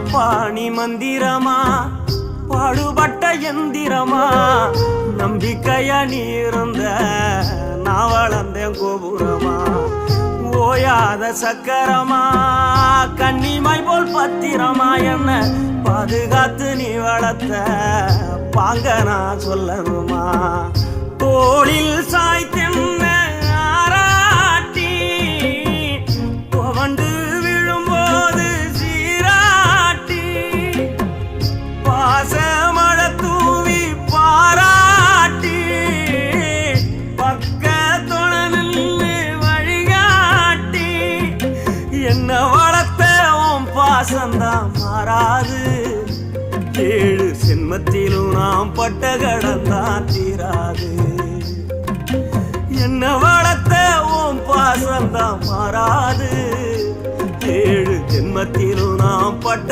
பாணி மந்திரமா பாடுபட்ட எந்திரமா நம்பிக்கையா நீ இருந்த நான் வளர்ந்தேன் கோபுரமா ஓயாத சக்கரமா கன்னிமாய் போல் பத்திரமா என்ன பாதுகாத்து நீ வளர்த்த பாங்க நான் சொல்லணுமா தோளில் சாய்த்தென்ன ஆராட்டி புகண்டு விழும்போது சீராட்டி பாசமழ தூவி பாராட்டி பக்கத்தோட நின்று வழிகாட்டி என்ன வளர்த்த உன் பாசந்தான் மாறாது ஏழு சென்மத்திலும் நாம் பட்ட கடந்தான் தீராது என்ன வளர்த்த உன் பாசந்தான் மாறாது ஏழு ஜென்மத்திலும் நாம் பட்ட